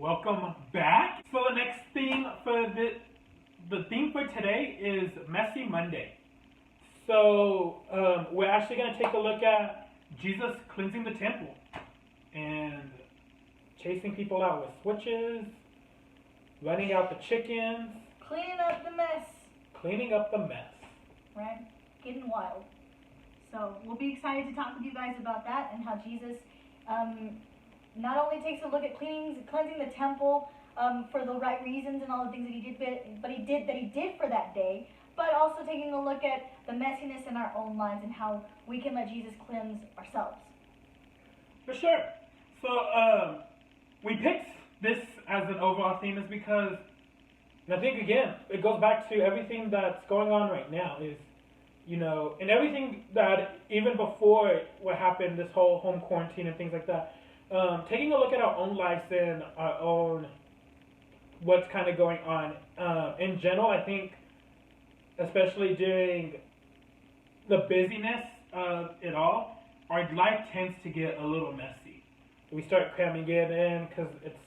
Welcome back. So the next theme for the theme for today is Messy Monday. So we're actually going to take a look at Jesus cleansing the temple and chasing people out with switches, running out the chickens, Cleaning up the mess, cleaning up the mess. right? Getting wild. So we'll be excited to talk with you guys about that and how Jesus not only takes a look at cleansing the temple for the right reasons and all the things that he did for that day, but also taking a look at the messiness in our own lives and how we can let Jesus cleanse ourselves. For sure. So we picked this as an overall theme is because I think again it goes back to everything that's going on right now is, and everything that even before what happened, this whole home quarantine and things like that, taking a look at our own lives and our own what's kind of going on in general. I think especially during the busyness of it all, our life tends to get a little messy. We start cramming it in because it's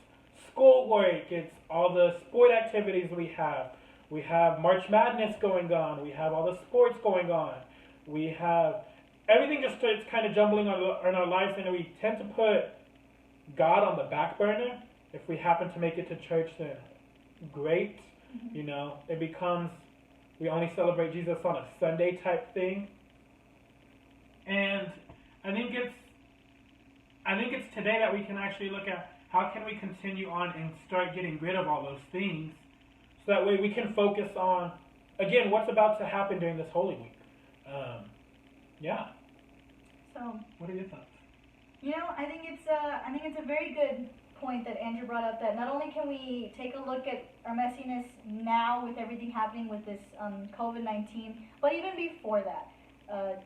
schoolwork, it's all the sport activities we have. We have March Madness going on. We have all the sports going on. We have everything just starts kind of jumbling on our lives, and we tend to put God on the back burner. If we happen to make it to church, then great. It becomes we only celebrate Jesus on a Sunday type thing. And I think it's today that we can actually look at how can we continue on and start getting rid of all those things, so that way we can focus on, again, what's about to happen during this Holy Week. Yeah. So, what are your thoughts? I think it's a very good point that Andrew brought up, that not only can we take a look at our messiness now with everything happening with this COVID-19, but even before that,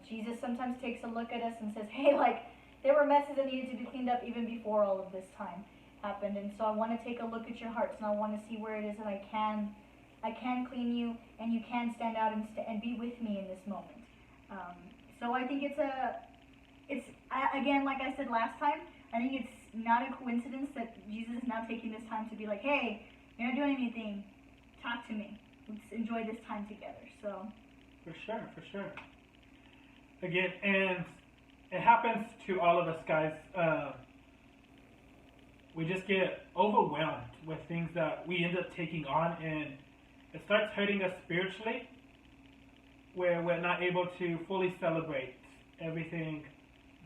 Jesus sometimes takes a look at us and says, hey, there were messes that needed to be cleaned up even before all of this time happened. And so I want to take a look at your hearts, and I want to see where it is that I can clean you, and you can stand out and be with me in this moment. So I think it's again, like I said last time, I think it's not a coincidence that Jesus is now taking this time to be like, hey, you're not doing anything, talk to me, let's enjoy this time together. So for sure. Again, and it happens to all of us, guys. We just get overwhelmed with things that we end up taking on, and it starts hurting us spiritually, where we're not able to fully celebrate everything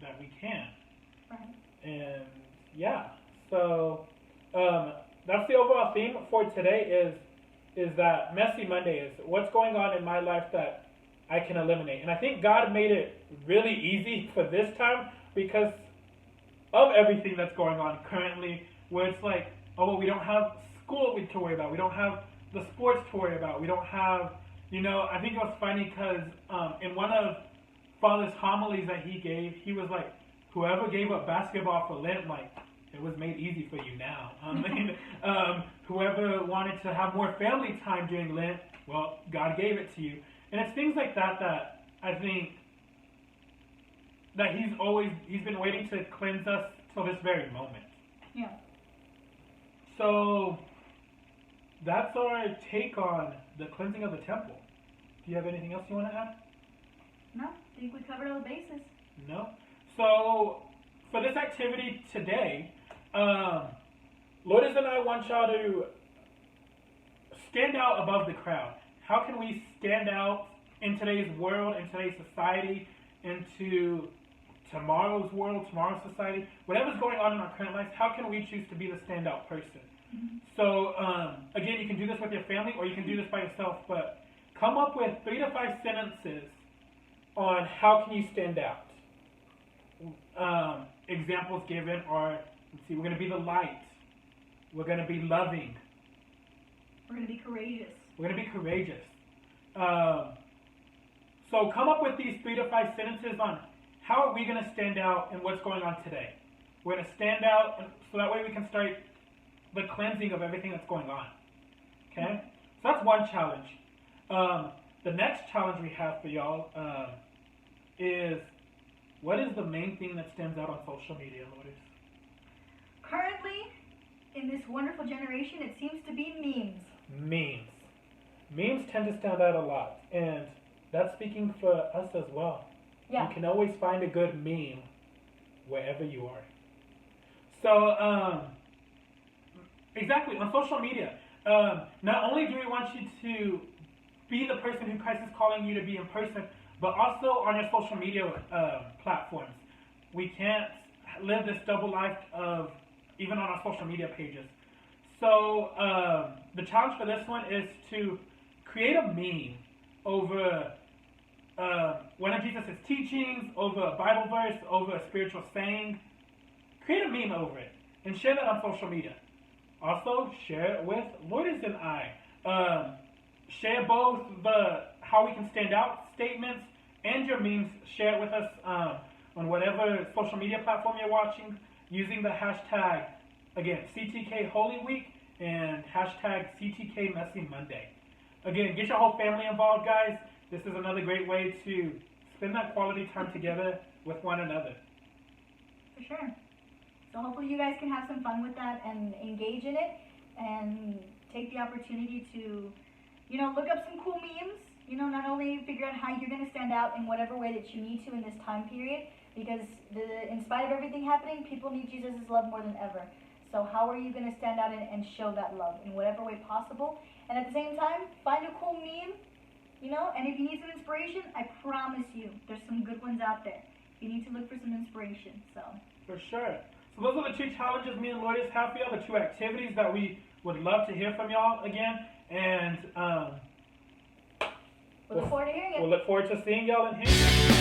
that we can. Right. And yeah, so that's the overall theme for today is that Messy Monday is what's going on in my life that I can eliminate. And I think God made it really easy for this time because of everything that's going on currently, where it's like, oh, well, we don't have school to worry about. We don't have the sports to worry about. We don't have, I think it was funny because in one of Father's homilies that he gave, he was like, whoever gave up basketball for Lent, it was made easy for you now. Whoever wanted to have more family time during Lent, well, God gave it to you. And it's things like that that I think that he's been waiting to cleanse us till this very moment. Yeah. So that's our take on the cleansing of the temple. Do you have anything else you want to add? No, I think we covered all the bases. No? So for this activity today, Lourdes and I want y'all to stand out above the crowd. How can we stand out in today's world, in today's society, into tomorrow's world, tomorrow's society, whatever's going on in our current lives? How can we choose to be the standout person? Mm-hmm. So again, you can do this with your family or you can do this by yourself, but come up with 3 to 5 sentences on how can you stand out. Examples given are, we're going to be the light. We're going to be loving. We're going to be courageous. We're going to be courageous. So come up with these 3 to 5 sentences on how are we going to stand out in what's going on today. We're going to stand out so that way we can start the cleansing of everything that's going on. Okay? So that's one challenge. The next challenge we have for y'all is, what is the main thing that stands out on social media, Lourdes? Currently, in this wonderful generation, it seems to be memes. Memes. Memes tend to stand out a lot, and that's speaking for us as well. Yeah. You can always find a good meme wherever you are. So, exactly, on social media, not only do we want you to be the person who Christ is calling you to be in person, but also on your social media platforms. We can't live this double life of even on our social media pages. So the challenge for this one is to create a meme over one of Jesus' teachings, over a Bible verse, over a spiritual saying. Create a meme over it and share that on social media. Also, share it with Lourdes and I. Share both the how we can stand out statements and your memes. Share it with us on whatever social media platform you're watching using the hashtag, again, CTK Holy Week and hashtag CTK Messy Monday. Again, get your whole family involved, guys. This is another great way to spend that quality time together with one another. For sure. So hopefully you guys can have some fun with that and engage in it and take the opportunity to, look up some cool memes. Not only figure out how you're going to stand out in whatever way that you need to in this time period, because in spite of everything happening, people need Jesus' love more than ever. So how are you going to stand out and show that love in whatever way possible? And at the same time, find a cool meme, and if you need some inspiration, I promise you, there's some good ones out there. You need to look for some inspiration, so. For sure. So those are the two challenges me and Lourdes have for y'all, the two activities that we would love to hear from y'all again. And we'll look forward to hearing it. We'll look forward to seeing y'all and hearing.